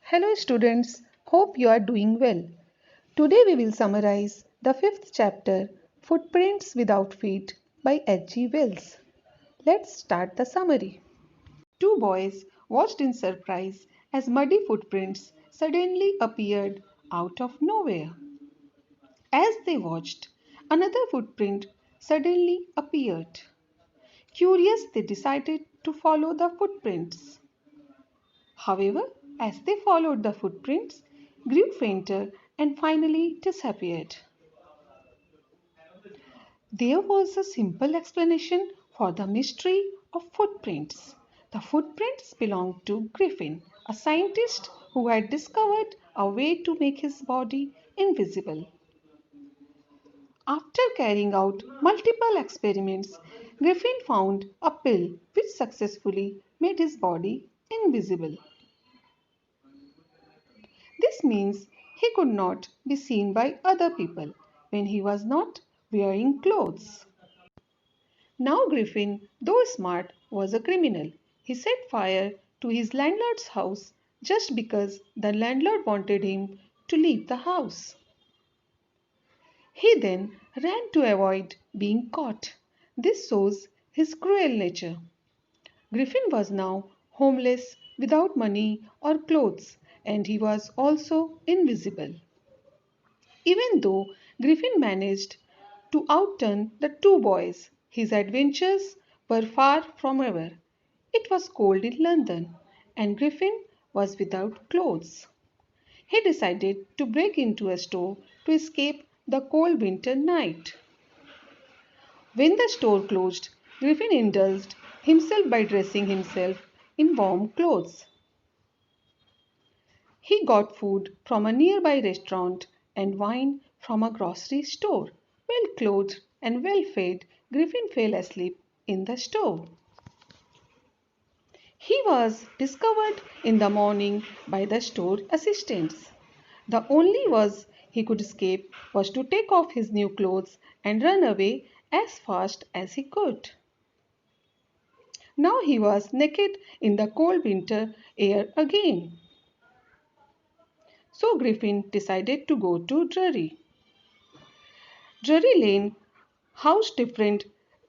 Hello students, hope you are doing well. Today we will summarize the fifth chapter, Footprints Without Feet by H.G. Wells. Let's start the summary. Two boys watched in surprise as muddy footprints suddenly appeared out of nowhere. As they watched, another footprint suddenly appeared. Curious, they decided to follow the footprints. However, as they followed the footprints, grew fainter and finally disappeared. There was a simple explanation for the mystery of footprints. The footprints belonged to Griffin, a scientist who had discovered a way to make his body invisible. After carrying out multiple experiments, Griffin found a pill which successfully made his body invisible. This means he could not be seen by other people when he was not wearing clothes. Now Griffin, though smart, was a criminal. He set fire to his landlord's house just because the landlord wanted him to leave the house. He then ran to avoid being caught. This shows his cruel nature. Griffin was now homeless, without money or clothes, and he was also invisible. Even though Griffin managed to outrun the two boys, his adventures were far from over. It was cold in London, and Griffin was without clothes. He decided to break into a store to escape the cold winter night. When the store closed, Griffin indulged himself by dressing himself in warm clothes. He got food from a nearby restaurant and wine from a grocery store. Well clothed and well fed, Griffin fell asleep in the store. He was discovered in the morning by the store assistants. The only way he could escape was to take off his new clothes and run away as fast as he could. Now he was naked in the cold winter air again. So Griffin decided to go to Drury. Drury Lane housed different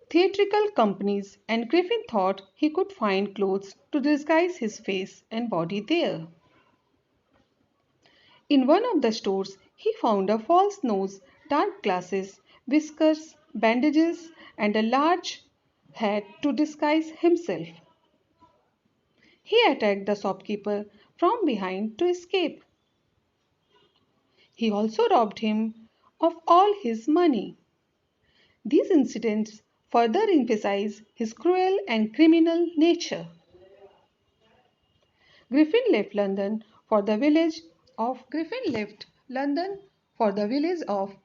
theatrical companies, and Griffin thought he could find clothes to disguise his face and body there. In one of the stores, he found a false nose, dark glasses, whiskers, bandages, and a large hat to disguise himself. He attacked the shopkeeper from behind to escape. He also robbed him of all his money. These incidents further emphasize his cruel and criminal nature. Griffin left London for the village of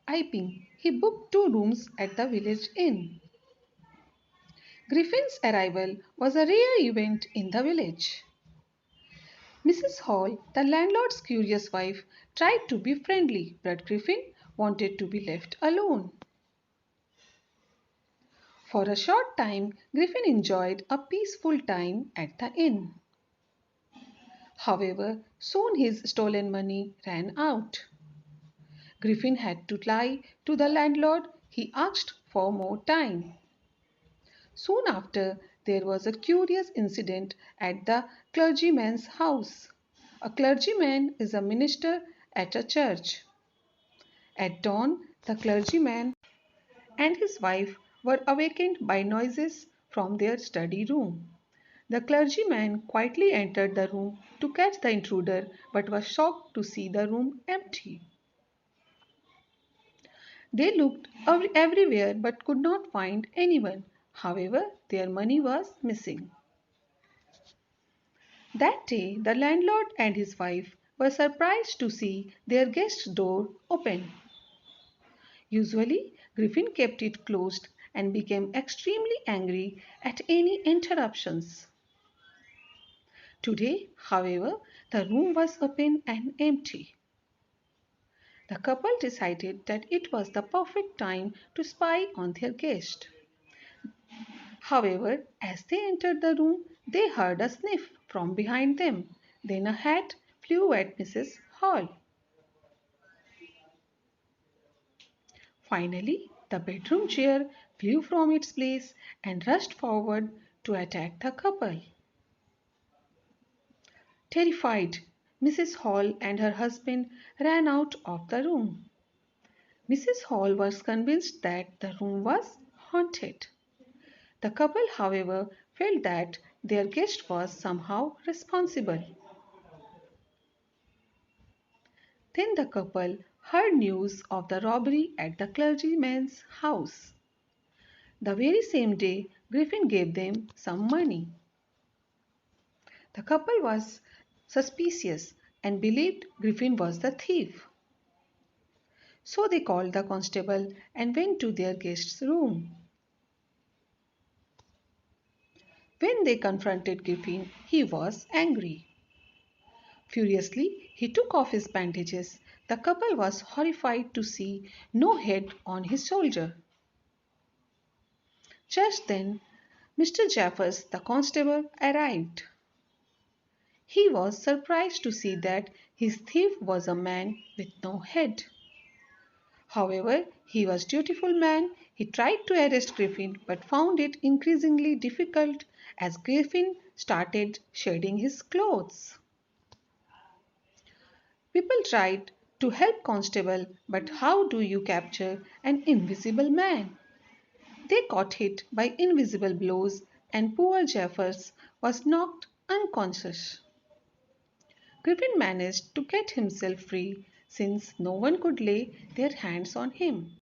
Iping. He booked 2 rooms at the village inn. Griffin's arrival was a rare event in the village. Mrs. Hall, the landlord's curious wife, tried to be friendly, but Griffin wanted to be left alone. For a short time, Griffin enjoyed a peaceful time at the inn. However, soon his stolen money ran out. Griffin had to lie to the landlord. He asked for more time. Soon after, there was a curious incident at the clergyman's house. A clergyman is a minister at a church. At dawn, the clergyman and his wife were awakened by noises from their study room. The clergyman quietly entered the room to catch the intruder but was shocked to see the room empty. They looked everywhere but could not find anyone. However, their money was missing. That day, the landlord and his wife were surprised to see their guest's door open. Usually, Griffin kept it closed and became extremely angry at any interruptions. Today, however, the room was open and empty. The couple decided that it was the perfect time to spy on their guest. However, as they entered the room, they heard a sniff from behind them, then a hat flew at Mrs. Hall. Finally, the bedroom chair flew from its place and rushed forward to attack the couple. Terrified, Mrs. Hall and her husband ran out of the room. Mrs. Hall was convinced that the room was haunted. The couple, however, felt that their guest was somehow responsible. Then the couple heard news of the robbery at the clergyman's house. The very same day, Griffin gave them some money. The couple was suspicious and believed Griffin was the thief. So they called the constable and went to their guest's room. When they confronted Griffin, he was angry. Furiously, he took off his bandages. The couple was horrified to see no head on his shoulder. Just then, Mr. Jaffers, the constable, arrived. He was surprised to see that his thief was a man with no head. However, he was a dutiful man. He tried to arrest Griffin but found it increasingly difficult as Griffin started shedding his clothes. People tried to help Constable, but how do you capture an invisible man? They got hit by invisible blows and poor Jeffers was knocked unconscious. Griffin managed to get himself free since no one could lay their hands on him.